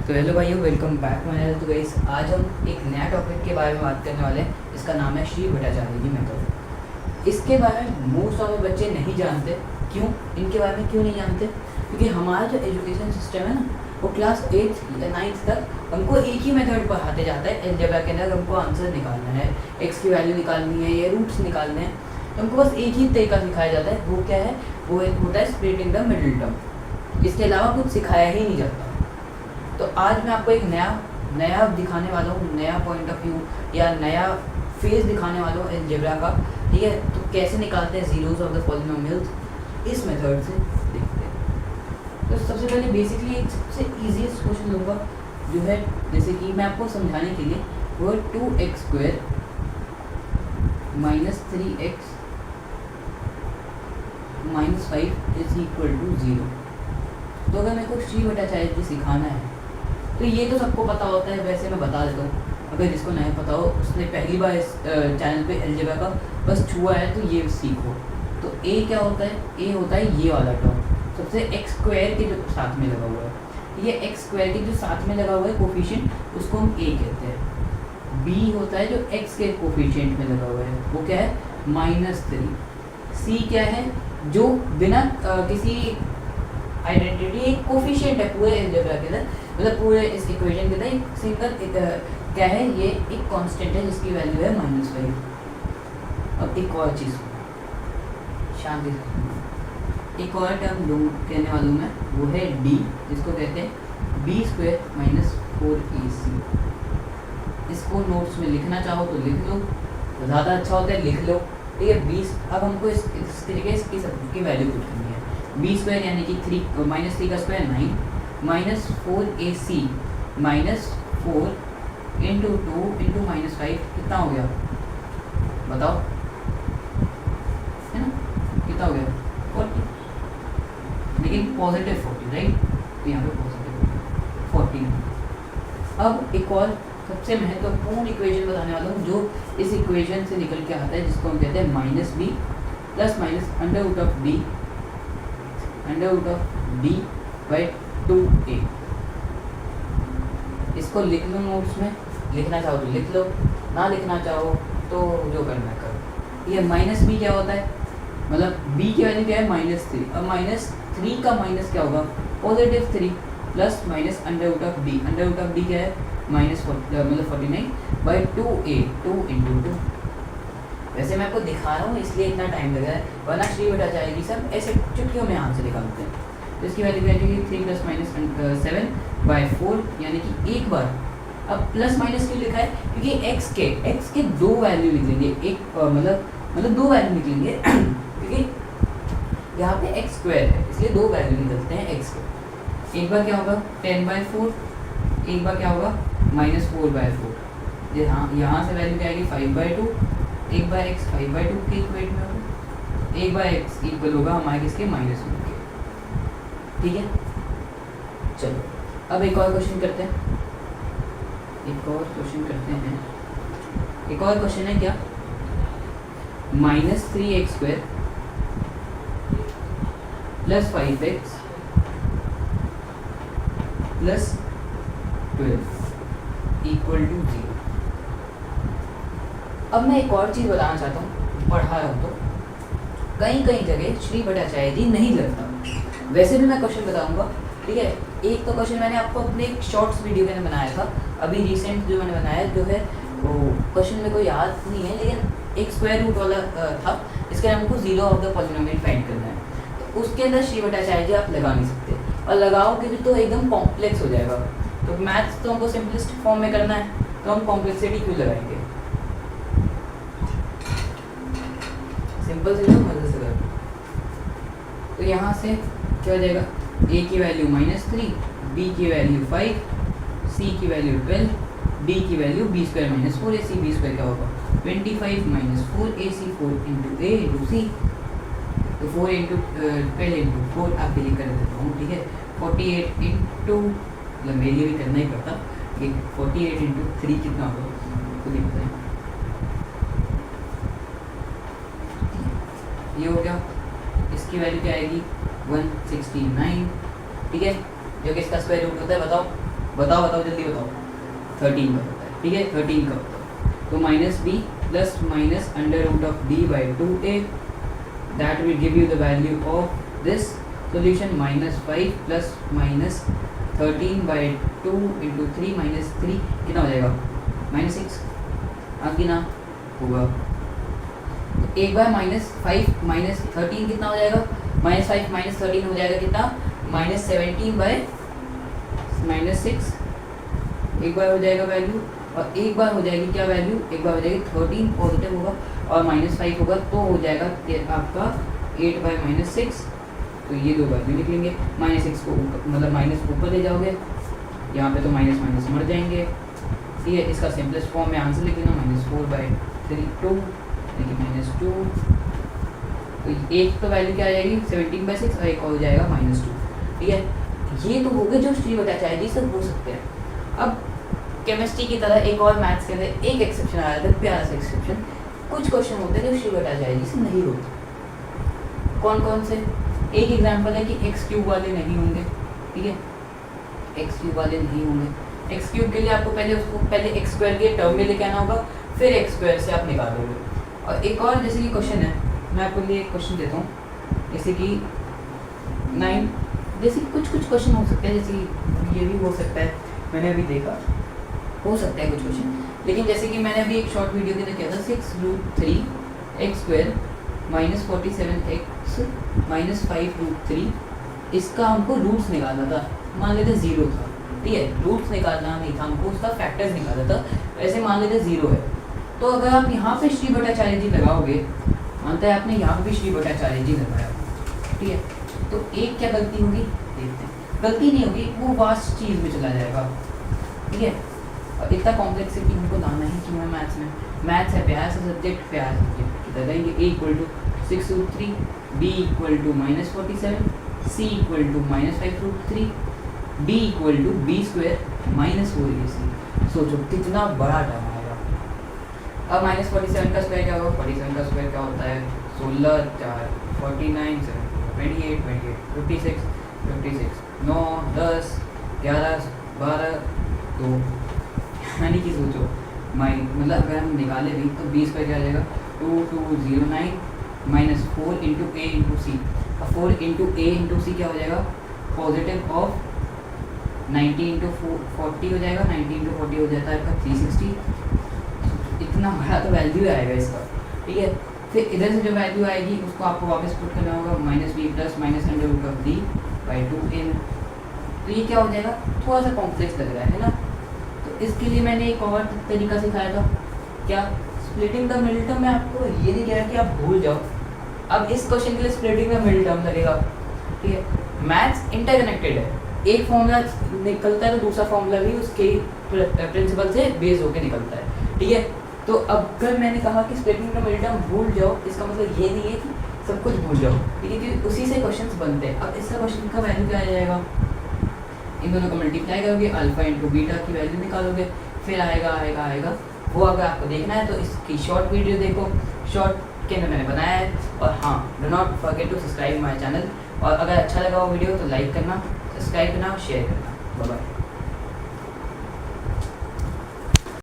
तो हेलो भाइयों, welcome back my channel. तो गाइस, आज हम एक नया टॉपिक के बारे में बात करने वाले हैं। इसका नाम है श्री भट्टाचार्य जी मेथड। इसके बारे में मोस्ट ऑफ बच्चे नहीं जानते। क्यों? इनके बारे में क्यों नहीं जानते? क्योंकि हमारा जो एजुकेशन सिस्टम है ना, वो क्लास 8 या 9 तक हमको एक ही मेथड पढ़ाते जाता है। अलजेब्रा के अंदर हमको आंसर निकालना है, एक्स की वैल्यू निकालनी है या रूट्स निकालने हैं, तो हमको बस एक ही तरीका सिखाया जाता है। वो क्या है? वो एक होता है स्प्लिटिंग द मिडिल टर्म। इसके अलावा कुछ सिखाया ही नहीं जाता। तो आज मैं आपको एक नया दिखाने वाला हूँ, नया पॉइंट ऑफ व्यू या नया फेज दिखाने वाला हूँ अलजेब्रा का। ठीक है, तो कैसे निकालते हैं जीरोस ऑफ द पॉलिनोमियल्स, इस मेथड से देखते हैं। तो सबसे पहले बेसिकली एक सबसे ईजीएस्ट क्वेश्चन लूँगा, जो है जैसे कि मैं आपको समझाने के लिए, वो 2x² minus 3x minus 5 is equal to 0। तो अगर मेरे को श्री भट्टाचार्य जी सिखाना है, तो ये तो सबको पता होता है, वैसे मैं बता देता हूँ। अगर जिसको नहीं पता हो, उसने पहली बार इस चैनल पे अलजेब्रा का बस छुआ है, तो ये सीखो। तो ए क्या होता है? ए होता है ये वाला टर्म, सबसे x² के जो साथ में लगा हुआ है। ये x² के जो साथ में लगा हुआ है कोफिशिएंट, उसको हम a कहते हैं। b होता है जो x के कोफिशिएंट में लगा हुआ है, वो क्या है? -3। c क्या है? जो बिना किसी आइडेंटिटी एक कोफिशिएंट है पूरे अलजेब्रा के अंदर, मतलब पूरे इस इक्वेशन के अंदर एक सिंगल क्या है? ये एक कांस्टेंट है जिसकी वैल्यू है -5। अब एक और चीज़ शांति से, एक और टर्म कहने वाला हूँ मैं, वो है d, जिसको कहते हैं b² माइनस 4ac। इसको नोट्स में लिखना चाहो तो लिख लो, ज़्यादा अच्छा होता है लिख लो। ठीक है, 20। अब हमको इस तरीके इसकी सबकी वैल्यू पुट करनी है। b² यानी कि 3 -3 का square 9 minus 4ac minus 4 into 2 into -5 कितना हो गया? बताओ, है ना? कितना हो गया? 40, लेकिन पॉजिटिव 40, राइट? तो यहाँ पे पॉजिटिव 40। अब एक और सबसे महत्वपूर्ण इक्वेशन बताने वाला हूँ, जो इस इक्वेशन से निकल के आता है, जिसको हम कहते हैं -b plus minus under root of b by 2a। इसको लिख लो नोट्स में, लिखना चाहो तो लिख लो, ना लिखना चाहो तो जो करना है करो। ये -b क्या होता है? मतलब b की वैल्यू क्या है? -3। अब -3 का माइनस क्या होगा? +3 plus minus under root of d। Under root of d क्या है? मतलब 49 बाई 2a, 2 इंटू 2। वैसे मैं आपको दिखा रहा हूँ इसलिए इतना टाइम लग रहा है, वरना श्री भट्टाचार्य जी सब ऐसे चुटकियों में यहाँ से निकालते हैं। तो इसकी वैल्यू क्या है? 3 प्लस माइनस 7 बाई 4, यानी कि एक बार। अब प्लस माइनस क्यों लिखा है? क्योंकि x के दो वैल्यू निकलेंगे, एक मतलब दो वैल्यू निकलेंगे क्योंकि यहाँ पे x² है, इसलिए दो वैल्यू निकलते हैं x के। एक बार क्या होगा? 10/4, एक बार क्या होगा? -4/4। यहाँ से वैल्यू क्या आएगी? 5/2। एक बार x 5/2 के इक्वेट में होगा, एक बार x इक्वल होगा हमारे किसके? -1 के। ठीक है, चलो अब एक और क्वेश्चन करते हैं। एक और क्वेश्चन है क्या? -3x² plus 5x plus 12 equal to 0। अब मैं एक और चीज़ बताना चाहता हूँ, पढ़ा रहा हूँ तो कई जगह श्री भट्टाचार्य जी नहीं लगता। वैसे भी मैं क्वेश्चन बताऊंगा, ठीक है? एक तो क्वेश्चन मैंने आपको अपने एक शॉर्ट्स वीडियो में बनाया था, अभी रिसेंट जो मैंने बनाया जो है, वो क्वेश्चन मेरे को याद नहीं है, लेकिन एक स्क्वायर रूट वाला था। इसके हमको zero of the polynomial find करना है। तो उसके अंदर श्री भट्टाचार्य जी आप लगा नहीं सकते, और लगाओगे भी तो एकदम कॉम्प्लेक्स हो जाएगा। तो मैथ्स तो हमको सिंपलिस्ट फॉर्म में करना है, तो हम कॉम्प्लेक्सिटी क्यों लगाएंगे? सिंपल से जो मजे से कर। तो यहाँ से क्या हो जाएगा? a की वैल्यू -3, b की वैल्यू 5, c की वैल्यू 12, d की value b² minus 4ac। b² क्या होगा? 25 minus 4ac, 4 into a into c। तो 4 इंटू 12 इंटू 4 आपके लिए कर देता हूँ, ठीक है? 48 इंटू, मतलब मेरे लिए भी करना ही पड़ता, कि 48 इंटू 3 कितना होगा तो देखते हैं। ये हो गया, इसकी वैल्यू क्या आएगी? 169। ठीक है, जो कि इसका स्क्वायर रूट होता है, बताओ बताओ जल्दी बताओ। 13 का होता है, ठीक है 13 का होता है। तो minus B plus minus under root of D by 2a, that will give you the value of this solution -5 plus minus 13 by 2 into 3 minus 3 कितना हो जाएगा -6, आगे ना होगा। तो एक बार -5 माइनस 13 कितना हो जाएगा, -5 माइनस 13 हो जाएगा कितना -17 बाय -6, एक बार हो जाएगा वैल्यू। और एक बार हो जाएगी क्या वैल्यू, एक बार हो जाएगी 13 पॉजिटिव होगा और -5 होगा तो हो जाएगा आपका 8 बाय -6। तो ये दो वैल्यू निकलेंगे, -6 को मतलब माइनस ऊपर ले जाओगे, यहाँ पे तो माइनस माइनस मर जाएंगे, ठीक है। इसका सिंपलेस्ट फॉर्म में आंसर लिख लेना -4/3 2 -2। तो एक तो वैल्यू क्या आ जाएगी 17/6 और एक और हो जाएगा -2, ठीक है। ये तो हो गए जो श्री बटा चाहे जी सब हो सकते हैं। अब केमिस्ट्री की तरह एक और मैथ्स के अंदर एक एक्सेप्शन आ जाता है, प्यारा सा एक्सेप्शन। कुछ क्वेश्चन होते हैं जो श्री बटा चाहे जी से नहीं होते। कौन कौन से, एक एग्जांपल है कि एक्स क्यूब वाले नहीं होंगे, ठीक है, एक्स क्यूब वाले नहीं होंगे। एक्स क्यूब के लिए आपको पहले एक्स स्क्वायर के टर्म में लेके आना होगा, फिर एक्स स्क्वायर से आप निकालोगे। और एक और जैसे कि क्वेश्चन है, मैं आपको लिए एक क्वेश्चन देता हूँ, जैसे कि 9, जैसे कुछ क्वेश्चन हो सकते हैं, जैसे कि ये भी हो सकता है, मैंने अभी देखा हो सकता है कुछ क्वेश्चन, लेकिन जैसे कि मैंने अभी एक शॉर्ट वीडियो के अंदर किया था 6√3 एक्स स्क्वायर -47x -5√3, इसका हमको रूट्स निकालना था, मान लेते 0 था, ठीक है, रूट्स निकालना नहीं था हमको, उसका फैक्टर्स निकालना था। वैसे मान लेते 0 है, तो अगर आप यहाँ पे श्री बटा चालीस जी लगाओगे, मानता है आपने यहाँ पे भी श्री बटा चालीस जी लगाया, ठीक है, तो एक क्या गलती होगी देखते हैं। गलती नहीं होगी, वो वास्ट चीज़ में चला जाएगा, ठीक है। और इतना कॉम्प्लेक्सिटी हमको लाना ही क्यों है मैथ्स में, मैथ्स है प्यार सा सब्जेक्ट, प्यार सब्जेक्ट कितना देंगे, a = 6√3, b = -47, c = -5√3, d = b² -4ac। सोचो कितना बड़ा टर्म आएगा। अब -47 का स्क्वायर क्या होगा, 47 का स्क्वायर क्या होता है 16 4 49 7 28 28 56 56 9 10 11 12 2, यानी कि सोचो मतलब अगर हम निकाले भी तो 20 का क्या आ जाएगा 2209 -4 × a × c। अब 4 × a × c क्या हो जाएगा, पॉजिटिव ऑफ 90 × 40 हो जाएगा, 90 × 40 हो जाता है आपका 360। इतना बड़ा तो वैल्यू आएगा इसका, ठीक है। फिर इधर से जो वैल्यू आएगी उसको आपको वापस पुट करना होगा, -b प्लस -√d/2n। तो ये क्या हो जाएगा, थोड़ा सा कॉम्प्लेक्स लग रहा है ना। तो इसके लिए मैंने एक और तरीका सिखाया था, क्या, स्प्लिटिंग द मिडिल टर्म। मैं आपको ये नहीं कह रहा कि आप भूल जाओ, अब इस क्वेश्चन के लिए स्प्लिटिंग द मिडिल टर्म लगेगा, ठीक है। मैथ्स इंटरकनेक्टेड है, एक फॉर्मूला निकलता है तो दूसरा फॉर्मूला भी उसके प्रिंसिपल से बेस होकर निकलता है, ठीक है। तो अगर मैंने कहा कि स्प्लिटिंग द मिडिल टर्म भूल जाओ, इसका मतलब ये नहीं है कि सब कुछ भूल जाओ, ठीक है, क्योंकि उसी से क्वेश्चंस बनते हैं। अब इसका क्वेश्चन का वैल्यू क्या आ जाएगा, इन दोनों को मल्टीप्लाई करोगे, अल्फा × बीटा की वैल्यू निकालोगे, फिर आएगा वो। अगर आपको देखना है तो इसकी शॉर्ट वीडियो देखो, शॉर्ट के अंदर मैंने बनाया है। और हाँ, do not forget to subscribe my channel. और अगर अच्छा लगा वो वीडियो तो लाइक करना, सब्सक्राइब करना और शेयर करना। Bye bye.